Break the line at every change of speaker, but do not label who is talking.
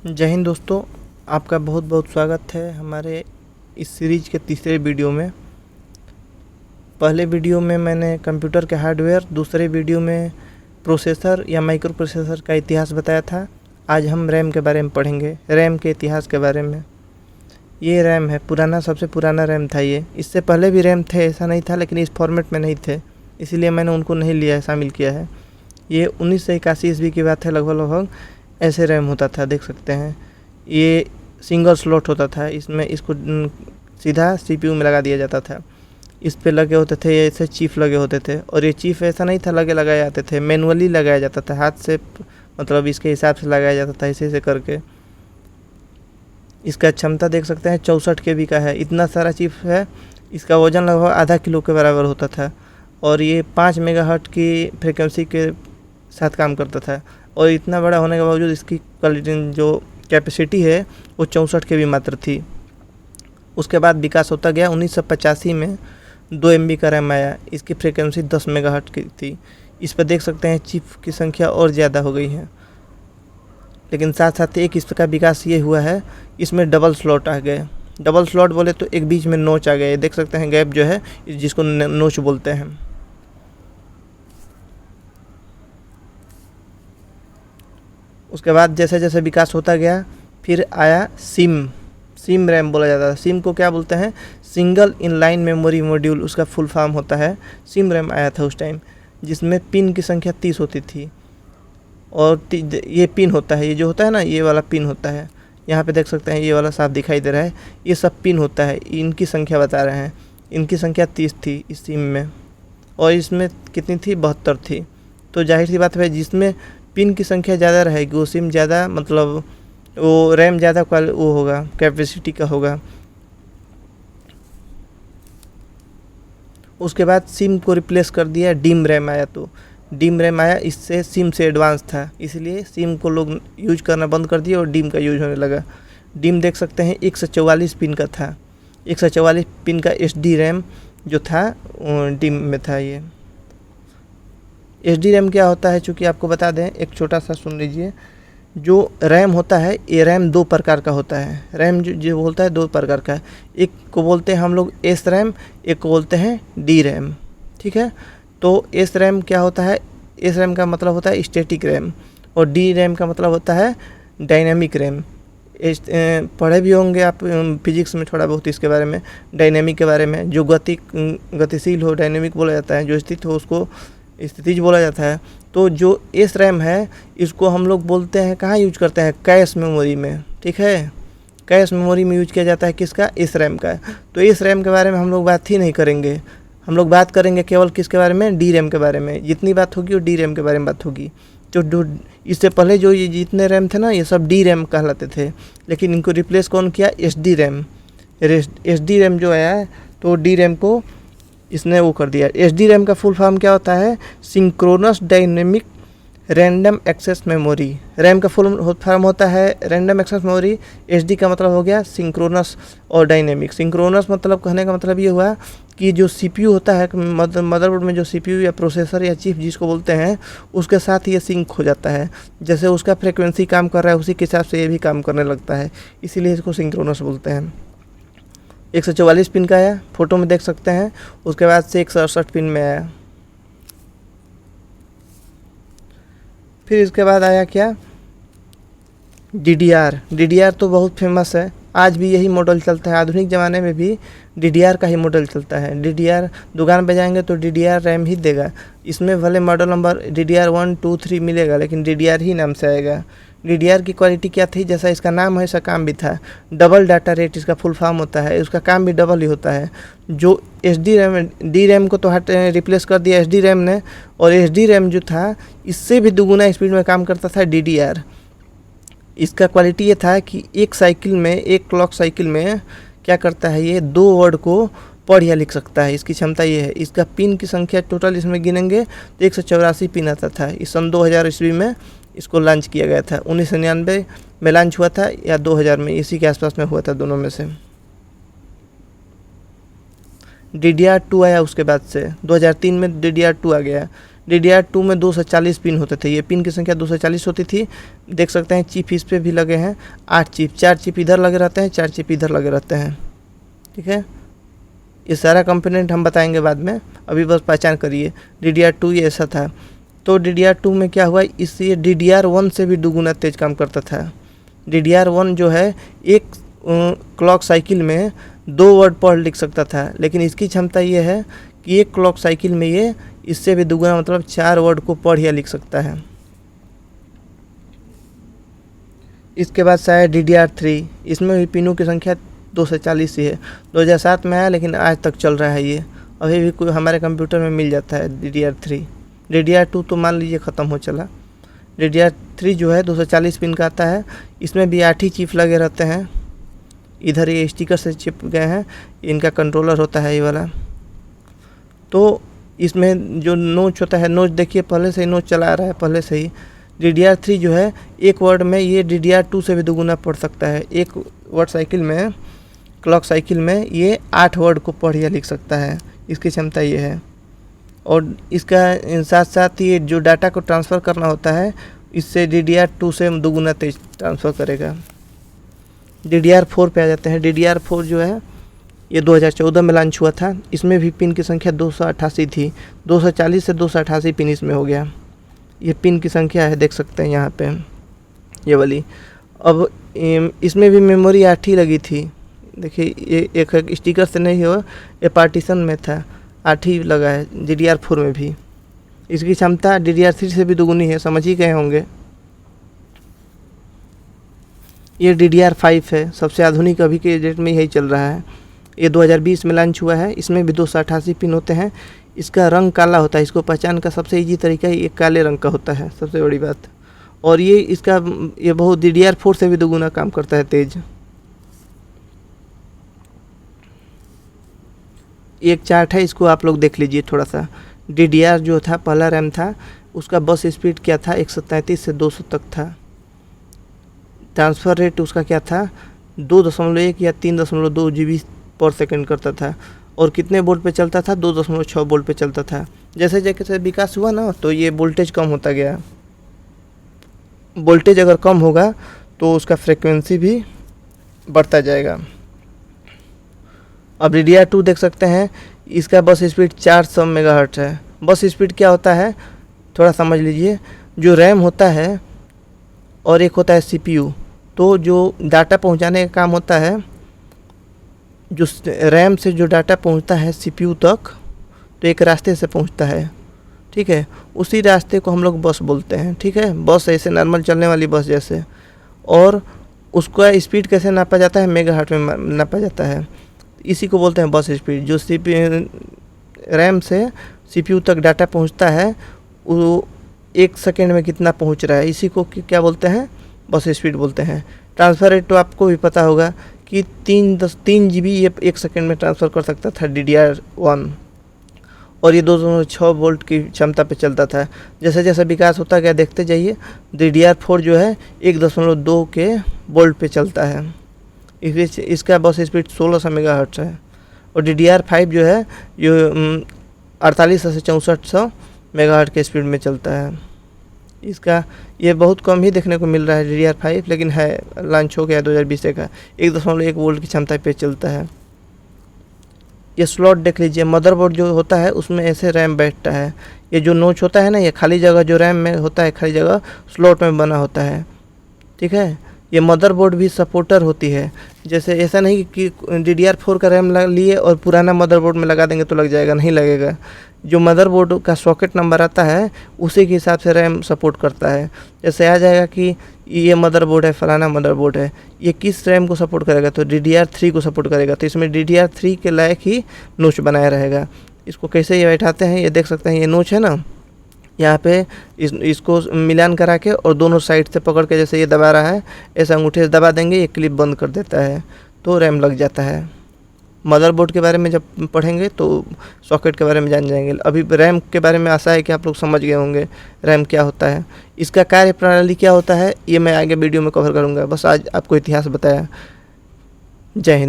जय हिंद दोस्तों, आपका बहुत बहुत स्वागत है हमारे इस सीरीज के तीसरे वीडियो में। पहले वीडियो में मैंने कंप्यूटर के हार्डवेयर, दूसरे वीडियो में प्रोसेसर या माइक्रो प्रोसेसर का इतिहास बताया था। आज हम रैम के बारे में पढ़ेंगे, रैम के इतिहास के बारे में। ये रैम है, सबसे पुराना रैम था ये। इससे पहले भी रैम थे, ऐसा नहीं था, लेकिन इस फॉर्मेट में नहीं थे, इसीलिए मैंने उनको नहीं लिया है, शामिल किया है। ये 1981 ईस्वी की बात है, लगभग ऐसे रैम होता था, देख सकते हैं। ये सिंगल स्लॉट होता था, इसमें इसको सीधा सीपीयू में लगा दिया जाता था। इस पे लगे होते थे ऐसे चिप लगे होते थे, और ये चिप ऐसा नहीं था लगाए जाते थे, मैनुअली लगाया जाता था, हाथ से, मतलब इसके हिसाब से लगाया जाता था, ऐसे करके। इसका क्षमता देख सकते हैं 64 KB का है। इतना सारा चिप है, इसका वज़न लगभग आधा किलो के बराबर होता था, और ये 5 मेगाहर्ट्ज की फ्रिक्वेंसी के साथ काम करता था। और इतना बड़ा होने के बावजूद इसकी क्वालिटी, जो कैपेसिटी है, वो 64 KB मात्र थी। उसके बाद विकास होता गया। 1985 में 2 MB का रैम आया, इसकी फ्रिक्वेंसी 10 मेगाहर्ट्ज की थी। इस पर देख सकते हैं चिप की संख्या और ज़्यादा हो गई है, लेकिन साथ साथ एक इसका विकास ये हुआ है, इसमें डबल स्लॉट आ गए। डबल स्लॉट बोले तो एक बीच में नोच आ गए, देख सकते हैं गैप जो है, जिसको नोच बोलते हैं। उसके बाद जैसे जैसे विकास होता गया, फिर आया सिम रैम बोला जाता है। सिम को क्या बोलते हैं? सिंगल इनलाइन मेमोरी मॉड्यूल, उसका फुल फॉर्म होता है। सिम रैम आया था उस टाइम, जिसमें पिन की संख्या 30 होती थी। और ये पिन होता है, ये जो होता है ना, ये वाला पिन होता है। यहाँ पे देख सकते हैं, ये वाला साफ दिखाई दे रहा है, ये सब पिन होता है। इनकी संख्या बता रहे हैं, इनकी संख्या 30 थी इस सिम में, और इसमें कितनी थी? 72 थी। तो जाहिर सी बात है, जिसमें पिन की संख्या ज़्यादा रहेगी वो सिम ज़्यादा, मतलब वो रैम ज़्यादा वो होगा, कैपेसिटी का होगा। उसके बाद सिम को रिप्लेस कर दिया, डीम रैम आया। तो डीम रैम आया, इससे सिम से एडवांस था, इसलिए सिम को लोग यूज करना बंद कर दिए और डीम का यूज होने लगा। डीम देख सकते हैं 144 पिन का था। 144 पिन का SD रैम जो था डीम में था। ये SD रैम क्या होता है, चूँकि आपको बता दें, एक छोटा सा सुन लीजिए। जो रैम होता है, ये रैम 2 प्रकार का होता है। रैम जो बोलता है 2 प्रकार का है। एक को बोलते हैं हम लोग एस रैम, एक को बोलते हैं डी रैम, ठीक है। तो एस रैम क्या होता है? एस रैम का मतलब होता है स्टैटिक रैम, और डी रैम का मतलब होता है डायनेमिक रैम। पढ़े भी होंगे आप फिजिक्स में थोड़ा बहुत इसके बारे में, डायनेमिक के बारे में। जो गतिशील हो डायनेमिक बोला जाता है, जो स्थित हो उसको स्थितिज बोला जाता है। तो जो एस रैम है, इसको हम लोग बोलते हैं, कहाँ यूज करते हैं? कैश मेमोरी में, ठीक है। कैश मेमोरी में यूज किया जाता है, किसका? एस रैम का। तो एस रैम के बारे में हम लोग बात ही नहीं करेंगे, हम लोग बात करेंगे केवल किसके बारे में? डी रैम के बारे में। जितनी बात होगी वो डी रैम के बारे में बात होगी। तो इससे पहले जो ये जितने रैम थे ना, ये सब डी रैम कहलाते थे, लेकिन इनको रिप्लेस कौन किया? SD RAM. SD रैम जो आया है, तो डी रैम को इसने वो कर दिया। SD रैम का फुल फॉर्म क्या होता है? Synchronous dynamic random access memory. RAM का फुल फॉर्म होता है रैंडम एक्सेस मेमोरी। SD का मतलब हो गया सिंक्रोनस और डायनेमिक। सिंक्रोनस मतलब कहने का मतलब ये हुआ कि जो CPU होता है, मदरबोर्ड में जो CPU या प्रोसेसर या चिप जिसको बोलते हैं, उसके साथ ये सिंक हो जाता है। जैसे उसका फ्रिक्वेंसी काम कर रहा है, उसी के हिसाब से ये भी काम करने लगता है, इसीलिए इसको सिंक्रोनस बोलते हैं। 144 पिन का आया, फोटो में देख सकते हैं। उसके बाद से 168 पिन में आया। फिर इसके बाद आया क्या? DDR तो बहुत फेमस है, आज भी यही मॉडल चलता है। आधुनिक ज़माने में भी DDR का ही मॉडल चलता है। DDR दुकान पे जाएंगे तो DDR रैम ही देगा। इसमें भले मॉडल नंबर DDR 1, 2, 3 मिलेगा, लेकिन DDR ही नाम से आएगा। DDR की क्वालिटी क्या थी? जैसा इसका नाम है, ऐसा काम भी था। डबल डाटा रेट इसका फुल फॉर्म होता है, उसका काम भी डबल ही होता है। जो SD रैम, डी रैम को तो रिप्लेस कर दिया SD रैम ने, और SD रैम जो था, इससे भी दुगुना स्पीड में काम करता था DDR। इसका क्वालिटी ये था कि एक साइकिल में, एक क्लॉक साइकिल में क्या करता है, ये 2 वर्ड को पढ़ या लिख सकता है। इसकी क्षमता ये है। इसका पिन की संख्या टोटल इसमें गिनेंगे तो 184 पिन आता था। इस सन 2000 ईस्वी में इसको लॉन्च किया गया था। 1999 में लॉन्च हुआ था, या 2000 में, इसी के आसपास में हुआ था, दोनों में से। DDR2 आया उसके बाद से, 2003 में DDR2 आ गया। DDR2 में 240 पिन होते थे, ये पिन की संख्या 240 होती थी। देख सकते हैं चिप इस पे भी लगे हैं 8 चिप, 4 चिप इधर लगे रहते हैं, 4 चिप इधर लगे रहते हैं। ठीक है, ये सारा कंपोनेंट हम बताएंगे बाद में, अभी बस पहचान करिए DDR2 ये ऐसा था। तो DDR2 में क्या हुआ, इससे DDR1 से भी दुगुना तेज काम करता था। DDR1 जो है एक क्लॉक साइकिल में 2 वर्ड पढ़ लिख सकता था, लेकिन इसकी क्षमता ये है कि एक क्लॉक साइकिल में ये इससे भी दुगुना मतलब 4 वर्ड को पढ़ या लिख सकता है। इसके बाद से आया DDR3, इसमें भी पिनों की संख्या 240 ही है। 2007 में आया लेकिन आज तक चल रहा है ये, अभी भी कोई हमारे कंप्यूटर में मिल जाता है DDR3। DDR2 तो मान लीजिए ख़त्म हो चला। DDR3 जो है 240 पिन का आता है, इसमें भी 8 ही चिप लगे रहते हैं। इधर ये स्टिकर से चिप गए हैं, इनका कंट्रोलर होता है ये वाला। तो इसमें जो नोच होता है, नोच देखिए पहले से ही नोच चला रहा है पहले से ही। DDR3 जो है एक वर्ड में ये DDR2 से भी दुगुना पढ़ सकता है। एक वर्ड साइकिल में, क्लॉक साइकिल में ये 8 वर्ड को पढ़ या लिख सकता है, इसकी क्षमता ये है। और इसका साथ साथ ये जो डाटा को ट्रांसफ़र करना होता है, इससे DDR2 से दुगुना तेज ट्रांसफ़र करेगा। DDR4 पे आ जाते हैं। DDR4 जो है ये 2014 में लॉन्च हुआ था। इसमें भी पिन की संख्या 288 थी, 240 से 288 पिन इसमें हो गया। ये पिन की संख्या है, देख सकते हैं यहाँ पे ये वाली। अब इसमें भी मेमोरी 8 ही लगी थी, देखिए ये एक स्टिकर से नहीं हो, ये पार्टीशन में था, 8 ही लगा है DDR4 में भी। इसकी क्षमता DDR3 से भी दुगुनी है, समझ ही गए होंगे। ये DDR5 है, सबसे आधुनिक अभी के डेट में यही चल रहा है। ये 2020 में लॉन्च हुआ है। इसमें भी 288 पिन होते हैं। इसका रंग काला होता है, इसको पहचान का सबसे इजी तरीका ये काले रंग का होता है, सबसे बड़ी बात। और ये इसका ये बहुत DDR4 से भी दुगुना काम करता है तेज। एक चार्ट है, इसको आप लोग देख लीजिए थोड़ा सा। DDR जो था पहला रैम था, उसका बस स्पीड क्या था, 133 से 200 तक था। ट्रांसफ़र रेट उसका क्या था, 2.1 या 3.2 GB पर सेकंड करता था। और कितने वोल्ट पे चलता था, 2.6 वोल्ट पे चलता था। जैसे जैसे विकास हुआ ना, तो ये वोल्टेज कम होता गया। वोल्टेज अगर कम होगा तो उसका फ्रिक्वेंसी भी बढ़ता जाएगा। अब DDR2 देख सकते हैं, इसका बस स्पीड 400 मेगाहर्ट्ज़ है। बस स्पीड क्या होता है थोड़ा समझ लीजिए। जो रैम होता है और एक होता है CPU, तो जो डाटा पहुंचाने का काम होता है, जो रैम से जो डाटा पहुंचता है CPU तक, तो एक रास्ते से पहुंचता है, ठीक है। उसी रास्ते को हम लोग बस बोलते हैं, ठीक है। बस ऐसे नॉर्मल चलने वाली बस जैसे। और उसका स्पीड कैसे नापा जाता है, मेगाहर्ट्ज़ में नापा जाता है। इसी को बोलते हैं बस स्पीड। जो रैम से CPU तक डाटा पहुंचता है, वो 1 सेकेंड में कितना पहुंच रहा है, इसी को क्या बोलते हैं, बस स्पीड बोलते हैं। ट्रांसफ़र रेट तो आपको भी पता होगा कि 3 GB ये 1 सेकेंड में ट्रांसफ़र कर सकता था DDR1। और ये 2.6 वोल्ट की क्षमता पे चलता था। जैसे जैसे विकास होता गया देखते जाइए, DDR4 जो है 1.2 के वोल्ट पे चलता है। इसका बस स्पीड 1600 मेगाहर्ट्ज़ है। और DDR5 जो है जो 48 से 6400 मेगाहर्ट्ज़ के स्पीड में चलता है। इसका ये बहुत कम ही देखने को मिल रहा है DDR5, लेकिन है, लॉन्च हो गया 2020 का। 1.1 वोल्ट की क्षमता पे चलता है। ये स्लॉट देख लीजिए, मदरबोर्ड जो होता है उसमें ऐसे रैम बैठता है। ये जो नोच होता है ना, ये खाली जगह जो रैम में होता है, खाली जगह स्लॉट में बना होता है, ठीक है। ये मदरबोर्ड भी सपोर्टर होती है। जैसे ऐसा नहीं कि DDR4 का रैम लिए और पुराना मदरबोर्ड में लगा देंगे तो लग जाएगा, नहीं लगेगा। जो मदरबोर्ड का सॉकेट नंबर आता है उसी के हिसाब से रैम सपोर्ट करता है। जैसे आ जाएगा कि ये मदरबोर्ड है, फलाना मदरबोर्ड है, ये किस रैम को सपोर्ट करेगा, तो DDR3 को सपोर्ट करेगा। तो इसमें DDR3 के लायक ही नोच बनाया रहेगा। इसको कैसे ये बैठाते हैं, ये देख सकते हैं, ये नोच है ना, यहाँ पे इसको मिलान करा के और दोनों साइड से पकड़ के, जैसे ये दबा रहा है, ऐसा अंगूठे से दबा देंगे, ये क्लिप बंद कर देता है, तो रैम लग जाता है। मदरबोर्ड के बारे में जब पढ़ेंगे तो सॉकेट के बारे में जान जाएंगे। अभी रैम के बारे में आशा है कि आप लोग समझ गए होंगे रैम क्या होता है, इसका कार्य प्रणाली क्या होता है, ये मैं आगे वीडियो में कवर करूँगा। बस आज आपको इतिहास बताया। जय हिंद।